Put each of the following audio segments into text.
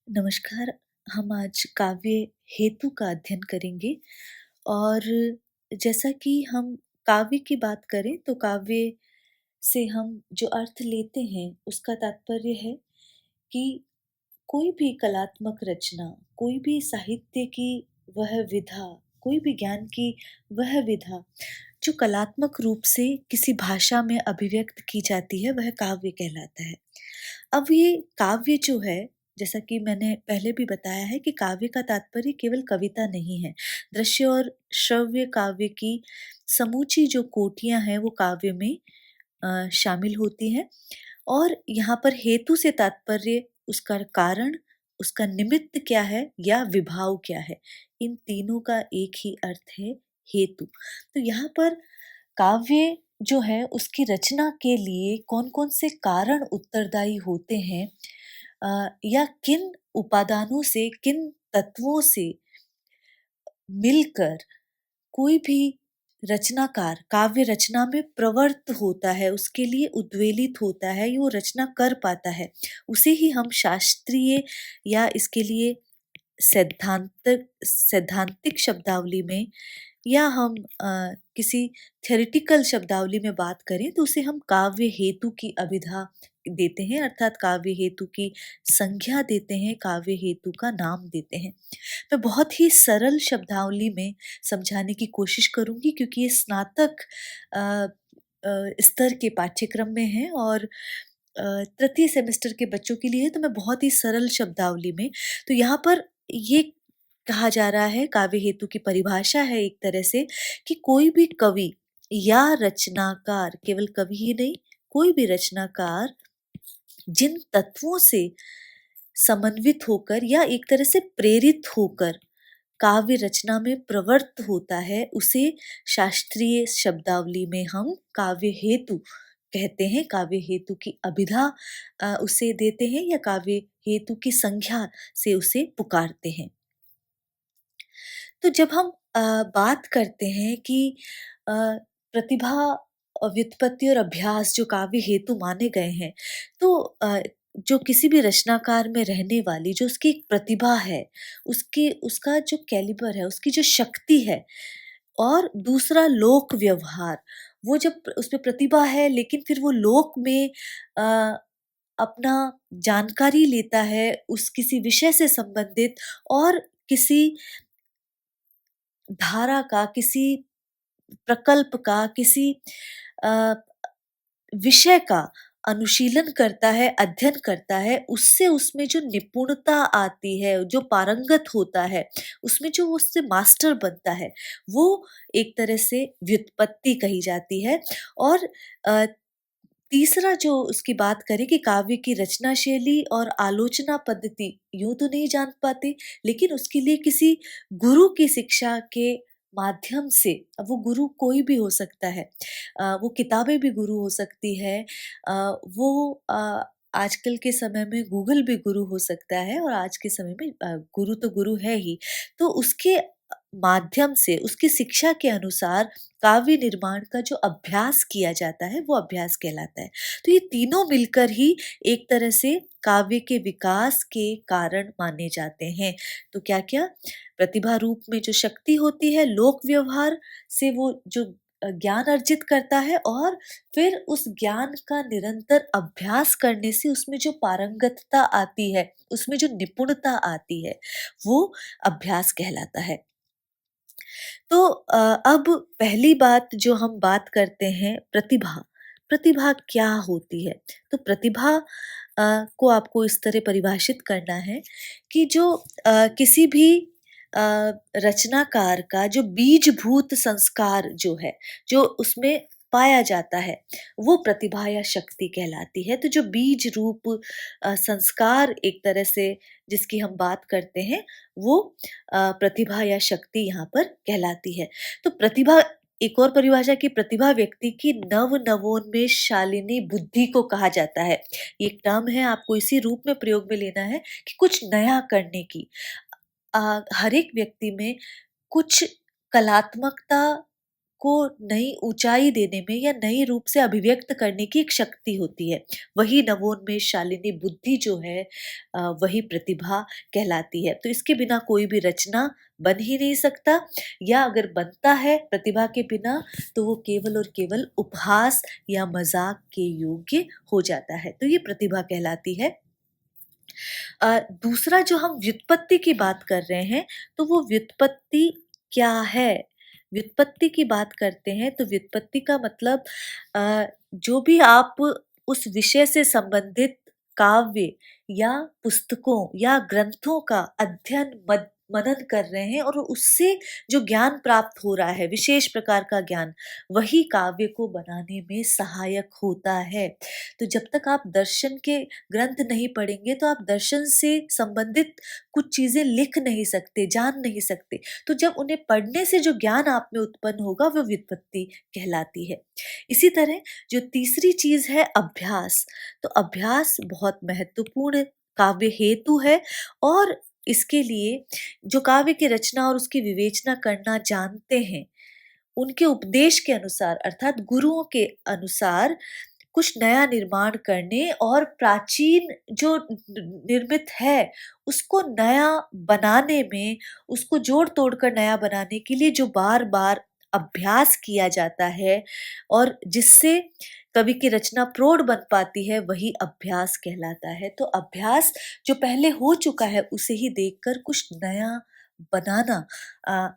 नमस्कार। हम आज काव्य हेतु का अध्ययन करेंगे और जैसा कि हम काव्य की बात करें तो काव्य से हम जो अर्थ लेते हैं उसका तात्पर्य है कि कोई भी कलात्मक रचना, कोई भी साहित्य की वह विधा, कोई भी ज्ञान की वह विधा जो कलात्मक रूप से किसी भाषा में अभिव्यक्त की जाती है वह काव्य कहलाता है। अब ये काव्य जो है, जैसा कि मैंने पहले भी बताया है कि काव्य का तात्पर्य केवल कविता नहीं है। दृश्य और श्रव्य काव्य की समूची जो कोटियाँ हैं वो काव्य में शामिल होती हैं और यहाँ पर हेतु से तात्पर्य उसका कारण, उसका निमित्त क्या है या विभाव क्या है। इन तीनों का एक ही अर्थ है हेतु। तो यहाँ पर काव्य जो है उसकी रचना के लिए कौन-कौन से कारण उत्तरदायी होते हैं या किन उपादानों से, किन तत्वों से मिलकर कोई भी रचनाकार काव्य रचना में प्रवृत्त होता है, उसके लिए उद्वेलित होता है, ये वो रचना कर पाता है। उसे ही हम शास्त्रीय या इसके लिए सैद्धांतिक शब्दावली में या हम किसी थ्योरेटिकल शब्दावली में बात करें तो उसे हम काव्य हेतु की अभिधा देते हैं, अर्थात काव्य हेतु की संज्ञा देते हैं, काव्य हेतु का नाम देते हैं। मैं बहुत ही सरल शब्दावली में समझाने की कोशिश करूँगी क्योंकि ये स्नातक अ स्तर के पाठ्यक्रम में है और तृतीय सेमेस्टर के बच्चों के लिए है, तो मैं बहुत ही सरल शब्दावली में तो यहाँ पर ये कहा जा रहा है, काव्य हेतु की परिभाषा है एक तरह से कि कोई भी कवि या रचनाकार, केवल कवि ही नहीं, कोई भी रचनाकार जिन तत्वों से समन्वित होकर या एक तरह से प्रेरित होकर काव्य रचना में प्रवृत्त होता है, उसे शास्त्रीय शब्दावली में हम काव्य हेतु कहते हैं। काव्य हेतु की अभिधा उसे देते हैं या काव्य हेतु की संज्ञा से उसे पुकारते हैं। तो जब हम बात करते हैं कि प्रतिभा व्युत्पत्ति और अभ्यास जो काव्य हेतु माने गए हैं, तो जो किसी भी रचनाकार में रहने वाली जो उसकी एक प्रतिभा है, उसकी उसका जो कैलिबर है, उसकी जो शक्ति है और दूसरा लोक व्यवहार, वो जब उसमें प्रतिभा है लेकिन फिर वो लोक में अ, अपना जानकारी लेता है उस किसी विषय से संबंधित और किसी धारा का, किसी प्रकल्प का, किसी अ, विषय का अनुशीलन करता है, अध्ययन करता है, उससे उसमें जो निपुणता आती है, जो पारंगत होता है, उसमें जो उससे मास्टर बनता है, वो एक तरह से व्युत्पत्ति कही जाती है और अ, तीसरा जो उसकी बात करें कि काव्य की रचना शैली और आलोचना पद्धति यूं तो नहीं जान पाते, लेकिन उसके लिए किसी गुरु की शिक्षा के माध्यम से, अब वो गुरु कोई भी हो सकता है, वो किताबें भी गुरु हो सकती है, आजकल के समय में गूगल भी गुरु हो सकता है और आज के समय में गुरु तो गुरु है ही, तो उसके माध्यम से उसकी शिक्षा के अनुसार काव्य निर्माण का जो अभ्यास किया जाता है वो अभ्यास कहलाता है। तो ये तीनों मिलकर ही एक तरह से काव्य के विकास के कारण माने जाते हैं। तो क्या-क्या? प्रतिभा रूप में जो शक्ति होती है, लोक व्यवहार से वो जो ज्ञान अर्जित करता है और फिर उस ज्ञान का निरंतर अभ्यास करने से उसमें जो पारंगतता आती है, उसमें जो निपुणता आती है, वो अभ्यास कहलाता है। तो अब पहली बात जो हम बात करते हैं प्रतिभा। प्रतिभा क्या होती है? तो प्रतिभा को आपको इस तरह परिभाषित करना है कि जो किसी भी अ, रचनाकार का जो बीजभूत संस्कार जो है, जो उसमें पाया जाता है, वो प्रतिभा या शक्ति कहलाती है। तो जो बीज रूप संस्कार एक तरह से जिसकी हम बात करते हैं, वो प्रतिभा या शक्ति यहाँ पर कहलाती है। तो प्रतिभा एक और परिभाषा की प्रतिभा व्यक्ति की नवोन्मेष शालिनी बुद्धि को कहा जाता है। ये एक टर्म है, आपको इसी रूप में प्रयोग में लेना है कि कुछ नया करने की। हर एक व्यक्ति में कुछ कलात्मकता को नई ऊँचाई देने में या नई रूप से अभिव्यक्त करने की एक शक्ति होती है। वही नवोन्मेष शालिनी बुद्धि जो है वही प्रतिभा कहलाती है। तो इसके बिना कोई भी रचना बन ही नहीं सकता, या अगर बनता है प्रतिभा के बिना तो वो केवल और केवल उपहास या मज़ाक के योग्य हो जाता है। तो ये प्रतिभा कहलाती है। दूसरा जो हम व्युत्पत्ति की बात कर रहे हैं, तो वो व्युत्पत्ति क्या है? व्युत्पत्ति की बात करते हैं तो व्युत्पत्ति का मतलब जो भी आप उस विषय से संबंधित काव्य या पुस्तकों या ग्रंथों का अध्ययन मनन कर रहे हैं और उससे जो ज्ञान प्राप्त हो रहा है, विशेष प्रकार का ज्ञान, वही काव्य को बनाने में सहायक होता है। तो जब तक आप दर्शन के ग्रंथ नहीं पढ़ेंगे तो आप दर्शन से संबंधित कुछ चीज़ें लिख नहीं सकते, जान नहीं सकते। तो जब उन्हें पढ़ने से जो ज्ञान आप में उत्पन्न होगा वो व्युत्पत्ति कहलाती है। इसी तरह जो तीसरी चीज़ है अभ्यास, तो अभ्यास बहुत महत्वपूर्ण काव्य हेतु है, और इसके लिए जो काव्य की रचना और उसकी विवेचना करना जानते हैं, उनके उपदेश के अनुसार अर्थात गुरुओं के अनुसार कुछ नया निर्माण करने और प्राचीन जो निर्मित है उसको नया बनाने में, उसको जोड़ तोड़ कर नया बनाने के लिए जो बार बार अभ्यास किया जाता है और जिससे कवि की रचना प्रौढ़ बन पाती है, वही अभ्यास कहलाता है। तो अभ्यास जो पहले हो चुका है उसे ही देखकर कुछ नया बनाना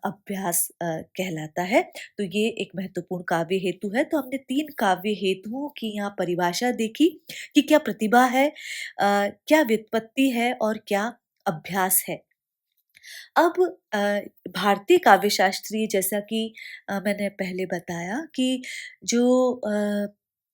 अभ्यास कहलाता है। तो ये एक महत्वपूर्ण काव्य हेतु है। तो हमने 3 काव्य हेतुओं की यहाँ परिभाषा देखी कि क्या प्रतिभा है, क्या व्युत्पत्ति है और क्या अभ्यास है। अब अ, भारतीय काव्य शास्त्रीय, जैसा कि मैंने पहले बताया कि जो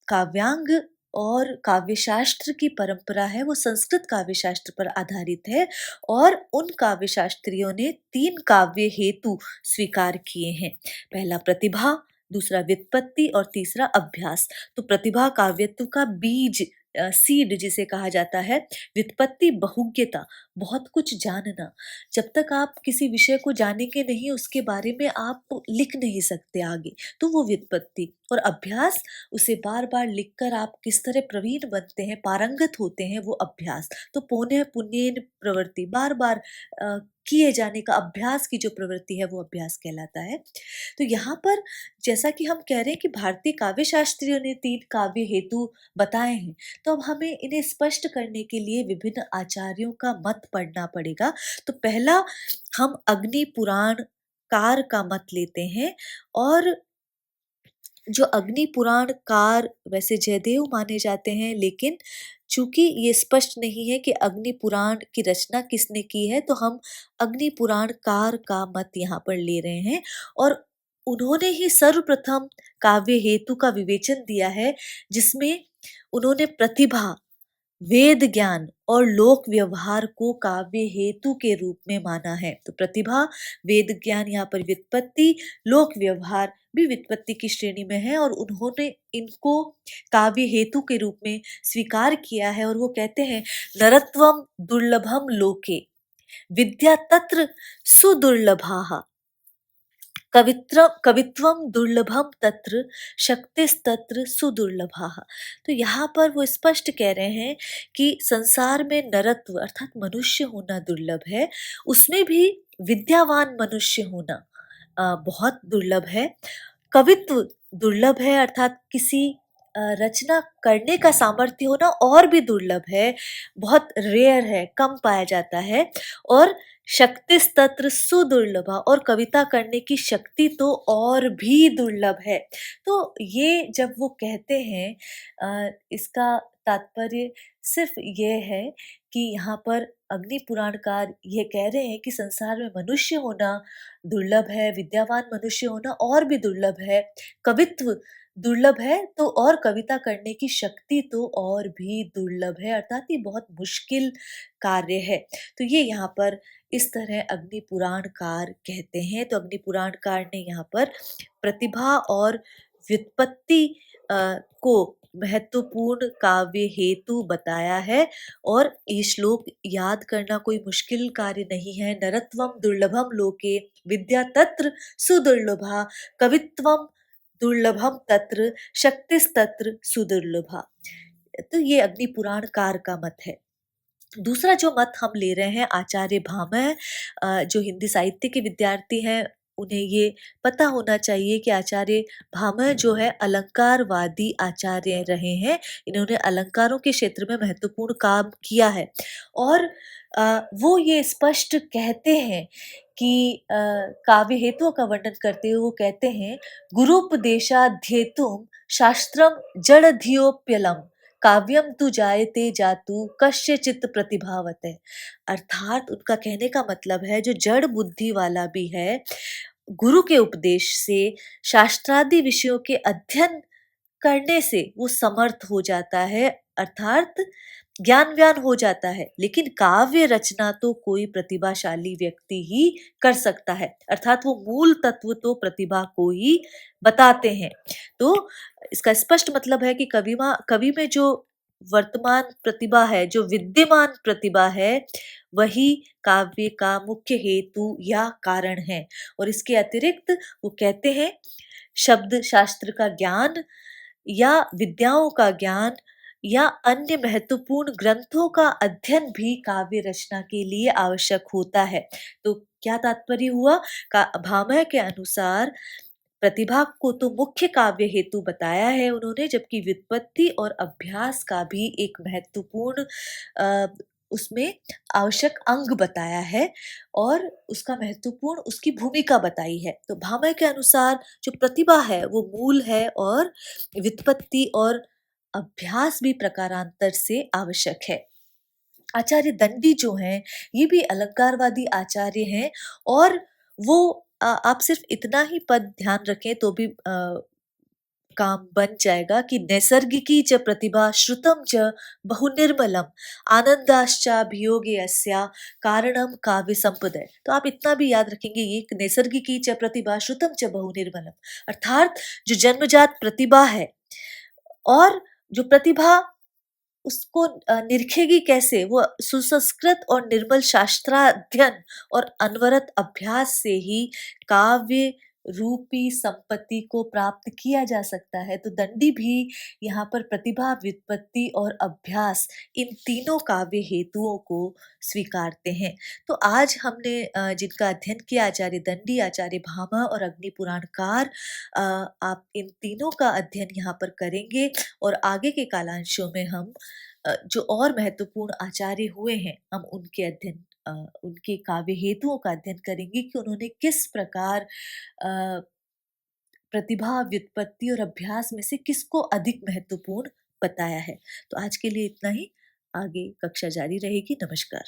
काव्यांग और काव्य शास्त्र की परंपरा है वो संस्कृत काव्य शास्त्र पर आधारित है, और उन काव्य शास्त्रियों ने 3 काव्य हेतु स्वीकार किए हैं। पहला प्रतिभा, दूसरा व्युत्पत्ति और तीसरा अभ्यास। तो प्रतिभा काव्यत्व का बीज, सीड जिसे कहा जाता है। व्युत्पत्ति बहुज्ञता, बहुत कुछ जानना। जब तक आप किसी विषय को जानेंगे नहीं उसके बारे में आप लिख नहीं सकते आगे, तो वो व्युत्पत्ति। और अभ्यास, उसे बार बार लिखकर आप किस तरह प्रवीण बनते हैं, पारंगत होते हैं, वो अभ्यास। तो पौने पुण्येन प्रवृत्ति, बार बार किए जाने का अभ्यास की जो प्रवृत्ति है वो अभ्यास कहलाता है। तो यहाँ पर जैसा कि हम कह रहे हैं कि भारतीय काव्य शास्त्रियों ने 3 काव्य हेतु बताए हैं, तो अब हमें इन्हें स्पष्ट करने के लिए विभिन्न आचार्यों का मत पढ़ना पड़ेगा। तो पहला हम अग्नि पुराण कार का मत लेते हैं, और जो अग्नि पुराण कार वैसे जयदेव माने जाते हैं, लेकिन चूंकि ये स्पष्ट नहीं है कि अग्नि पुराण की रचना किसने की है, तो हम अग्नि पुराण कार का मत यहाँ पर ले रहे हैं। और उन्होंने ही सर्वप्रथम काव्य हेतु का विवेचन दिया है, जिसमें उन्होंने प्रतिभा, वेद ज्ञान और लोक व्यवहार को काव्य हेतु के रूप में माना है। तो प्रतिभा, वेद ज्ञान, यहाँ पर व्युत्पत्ति, लोक व्यवहार भी व्युत्पत्ति की श्रेणी में है, और उन्होंने इनको काव्य हेतु के रूप में स्वीकार किया है। और वो कहते हैं नरत्वम दुर्लभम लोके, विद्या तत्र सुदुर्लभा, कवित्वम दुर्लभम तत्र, शक्तिस्तत्र सुदुर्लभा। तो यहाँ पर वो स्पष्ट कह रहे हैं कि संसार में नरत्व अर्थात मनुष्य होना दुर्लभ है, उसमें भी विद्यावान मनुष्य होना बहुत दुर्लभ है। कवित्व दुर्लभ है, अर्थात किसी रचना करने का सामर्थ्य होना और भी दुर्लभ है, बहुत रेयर है, कम पाया जाता है। और शक्ति तत्र सुदुर्लभा, और कविता करने की शक्ति तो और भी दुर्लभ है। तो ये जब वो कहते हैं इसका तात्पर्य सिर्फ ये है कि यहाँ पर अग्नि पुराणकार ये कह रहे हैं कि संसार में मनुष्य होना दुर्लभ है, विद्यावान मनुष्य होना और भी दुर्लभ है, कवित्व दुर्लभ है, तो और कविता करने की शक्ति तो और भी दुर्लभ है, अर्थात ये बहुत मुश्किल कार्य है। तो ये यहाँ पर इस तरह अग्नि पुराणकार कहते हैं। तो अग्नि पुराणकार ने यहाँ पर प्रतिभा और व्युत्पत्ति को महत्वपूर्ण काव्य हेतु बताया है, और ये श्लोक याद करना कोई मुश्किल कार्य नहीं है। नरत्वम दुर्लभम लोके, विद्या तत्र सुदुर्लभा, कवित्वम दुर्लभम तत्र शक्तिस्तत्र सुदुर्लभा। तो ये अग्नि पुराण कार का मत है। दूसरा जो मत हम ले रहे हैं आचार्य भामह, जो हिंदी साहित्य के विद्यार्थी हैं, उन्हें ये पता होना चाहिए कि आचार्य भामह जो है अलंकारवादी आचार्य रहे हैं। इन्होंने अलंकारों के क्षेत्र में महत्वपूर्ण काम किया है और वो ये स्पष्ट कहते हैं कि काव्य हेतुओं का वर्णन करते हुए वो कहते हैं, गुरूपदेशाध्येतुम शास्त्रम जड़ धियोप्यलम काव्यम तु जायते जातु कस्यचित् प्रतिभावते। अर्थात उनका कहने का मतलब है, जो जड़ बुद्धि वाला भी है, गुरु के उपदेश से शास्त्रादि विषयों के अध्ययन करने से वो समर्थ हो जाता है, अर्थात ज्ञानवान हो जाता है। लेकिन काव्य रचना तो कोई प्रतिभाशाली व्यक्ति ही कर सकता है, अर्थात वो मूल तत्व तो प्रतिभा को ही बताते हैं। तो इसका स्पष्ट मतलब है कि कवि में जो वर्तमान प्रतिभा है, जो विद्यमान प्रतिभा है, वही काव्य का मुख्य हेतु या कारण है। और इसके अतिरिक्त वो कहते हैं, शब्द शास्त्र का ज्ञान या विद्याओं का ज्ञान या अन्य महत्वपूर्ण ग्रंथों का अध्ययन भी काव्य रचना के लिए आवश्यक होता है। तो क्या तात्पर्य हुआ? का भामह के अनुसार प्रतिभा को तो मुख्य काव्य हेतु बताया है उन्होंने, जबकि व्युत्पत्ति और अभ्यास का भी एक महत्वपूर्ण अ, उसमें आवश्यक अंग बताया है और उसका महत्वपूर्ण उसकी भूमिका बताई है। तो भामह के अनुसार जो प्रतिभा है वो मूल है और व्युत्पत्ति और अभ्यास भी प्रकारांतर से आवश्यक है। आचार्य दंडी जो हैं, ये भी अलंकारवादी आचार्य हैं और वो आप सिर्फ इतना ही पद ध्यान रखें तो भी काम बन जाएगा कि नैसर्गिकी च प्रतिभा श्रुतम च बहुनिर्मलम आनंदाश्चाभियोगे अस्या कारणम काव्य संपदय। तो आप इतना भी याद रखेंगे, ये नैसर्गिकी च प्रतिभा श्रुतम च बहुनिर्मलम, अर्थात जो जन्मजात प्रतिभा है और जो प्रतिभा उसको निरखेगी कैसे? वो सुसंस्कृत और निर्मल शास्त्राध्ययन और अनवरत अभ्यास से ही काव्य रूपी संपत्ति को प्राप्त किया जा सकता है। तो दंडी भी यहाँ पर प्रतिभा, व्युत्पत्ति और अभ्यास, इन तीनों काव्य हेतुओं को स्वीकारते हैं। तो आज हमने जिनका अध्ययन किया, आचार्य दंडी, आचार्य भामा और अग्नि पुराणकार, आप इन तीनों का अध्ययन यहाँ पर करेंगे और आगे के कालांशों में हम जो और महत्वपूर्ण आचार्य हुए हैं, हम उनके अध्ययन, उनके काव्य हेतुओं का अध्ययन करेंगे कि उन्होंने किस प्रकार प्रतिभा, व्युत्पत्ति और अभ्यास में से किसको अधिक महत्वपूर्ण बताया है। तो आज के लिए इतना ही, आगे कक्षा जारी रहेगी। नमस्कार।